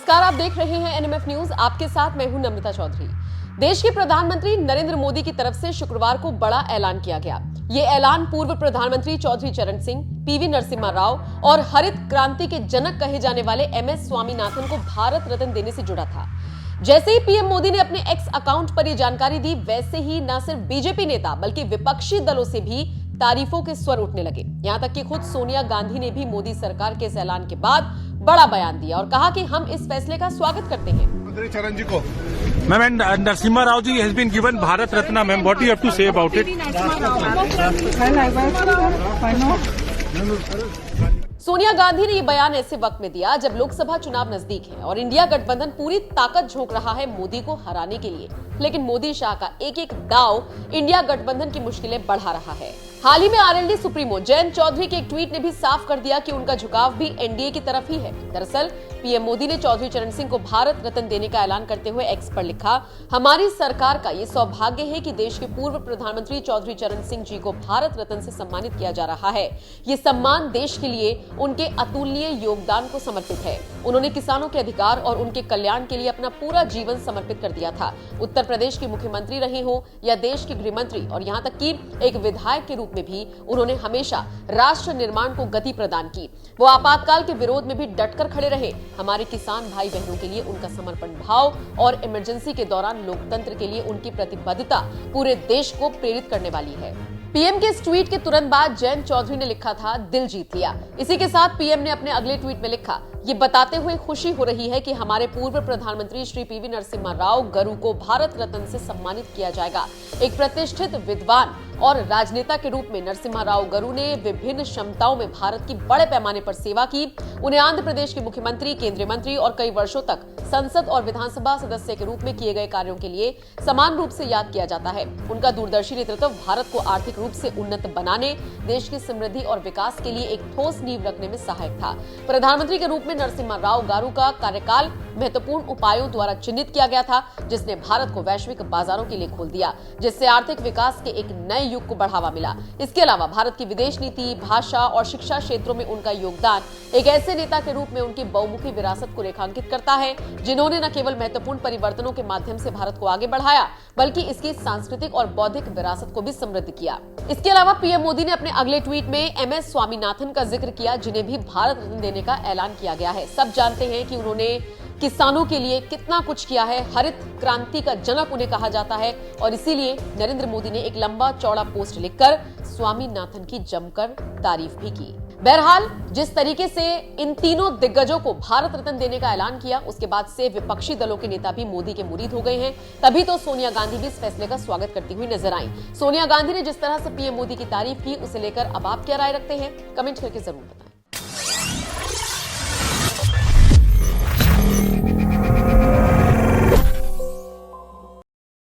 नमस्कार, आप देख रहे हैं एनएमएफ न्यूज। आपके साथ मैं हूं नम्रता चौधरी। देश के प्रधानमंत्री नरेंद्र मोदी की तरफ से शुक्रवार को बड़ा ऐलान किया गया। ये ऐलान पूर्व प्रधानमंत्री चौधरी चरण सिंह, पीवी नरसिम्हा राव और हरित क्रांति के जनक कहे जाने वाले एमएस स्वामीनाथन को भारत रत्न देने से जुड़ा था। जैसे ही पीएम मोदी ने अपने एक्स अकाउंट पर यह जानकारी दी, वैसे ही न सिर्फ बीजेपी नेता बल्कि विपक्षी दलों से भी तारीफों के स्वर उठने लगे। यहां तक कि खुद सोनिया गांधी ने भी मोदी सरकार के इस ऐलान के बाद बड़ा बयान दिया और कहा कि हम इस फैसले का स्वागत करते हैं। चरण जी को ma'am, Narasimha Rao ji has been given Bharat Ratna. Ma'am, what you have to say about it? Sonia Gandhi ने यह बयान ऐसे वक्त में दिया जब लोकसभा चुनाव नजदीक है और इंडिया गठबंधन पूरी ताकत झोंक रहा है मोदी को हराने के लिए। लेकिन मोदी शाह का एक एक दाव इंडिया गठबंधन की मुश्किलें बढ़ा रहा है। हाल ही में आरएलडी सुप्रीमो जयंत चौधरी के एक ट्वीट ने भी साफ कर दिया कि उनका झुकाव भी एनडीए की तरफ ही है। दरअसल पीएम मोदी ने चौधरी चरण सिंह को भारत रत्न देने का ऐलान करते हुए एक्स पर लिखा, हमारी सरकार का ये सौभाग्य है कि देश के पूर्व प्रधानमंत्री चौधरी चरण सिंह जी को भारत रत्न से सम्मानित किया जा रहा है। ये सम्मान देश के लिए उनके अतुलनीय योगदान को समर्पित है। उन्होंने किसानों के अधिकार और उनके कल्याण के लिए अपना पूरा जीवन समर्पित कर दिया था। उत्तर प्रदेश के मुख्यमंत्री रहे हो या देश के गृह मंत्री और यहाँ तक कि एक विधायक के रूप में भी उन्होंने हमेशा राष्ट्र निर्माण को गति प्रदान की। वो आपातकाल के विरोध में भी डटकर खड़े रहे। हमारे किसान भाई बहनों के लिए उनका समर्पण भाव और इमरजेंसी के दौरान लोकतंत्र के लिए उनकी प्रतिबद्धता पूरे देश को प्रेरित करने वाली है। पीएम के इस ट्वीट के तुरंत बाद जयंत चौधरी ने लिखा था, दिल जीत लिया। इसी के साथ पीएम ने अपने अगले ट्वीट में लिखा, ये बताते हुए खुशी हो रही है कि हमारे पूर्व प्रधानमंत्री श्री पीवी नरसिम्हा राव गरू को भारत रत्न से सम्मानित किया जाएगा। एक प्रतिष्ठित विद्वान और राजनेता के रूप में नरसिम्हा राव गरू ने विभिन्न क्षमताओं में भारत की बड़े पैमाने पर सेवा की। उन्हें आंध्र प्रदेश के मुख्यमंत्री, केंद्रीय मंत्री और कई वर्षों तक संसद और विधानसभा सदस्य के रूप में किए गए कार्यों के लिए समान रूप से याद किया जाता है। उनका दूरदर्शी नेतृत्व भारत को आर्थिक रूप से उन्नत बनाने, देश की समृद्धि और विकास के लिए एक ठोस नींव रखने में सहायक था। प्रधानमंत्री के रूप में नरसिम्हा राव गारू का कार्यकाल महत्वपूर्ण उपायों द्वारा चिन्हित किया गया था, जिसने भारत को वैश्विक बाजारों के लिए खोल दिया, जिससे आर्थिक विकास के एक नए युग को बढ़ावा मिला। इसके अलावा भारत की विदेश नीति, भाषा और शिक्षा क्षेत्रों में उनका योगदान एक ऐसे नेता के रूप में उनकी बहुमुखी विरासत को रेखांकित करता है, जिन्होंने न केवल महत्वपूर्ण परिवर्तनों के माध्यम से भारत को आगे बढ़ाया, बल्कि इसकी सांस्कृतिक और बौद्धिक विरासत को भी समृद्ध किया। इसके अलावा पीएम मोदी ने अपने अगले ट्वीट में एमएस स्वामीनाथन का जिक्र किया, जिन्हें भी भारत रत्न देने का ऐलान किया गया है। सब जानते हैं कि उन्होंने किसानों के लिए कितना कुछ किया है। हरित क्रांति का जनक उन्हें कहा जाता है और इसीलिए नरेंद्र मोदी ने एक लंबा चौड़ा पोस्ट लिखकर स्वामीनाथन की जमकर तारीफ भी की। बहरहाल, जिस तरीके से इन तीनों दिग्गजों को भारत रत्न देने का ऐलान किया, उसके बाद से विपक्षी दलों के नेता भी मोदी के मुरीद हो गए हैं। तभी तो सोनिया गांधी भी इस फैसले का स्वागत करती हुई नजर आई। सोनिया गांधी ने जिस तरह से पीएम मोदी की तारीफ की, उसे लेकर अब आप क्या राय रखते हैं? कमेंट करके जरूर बताएं।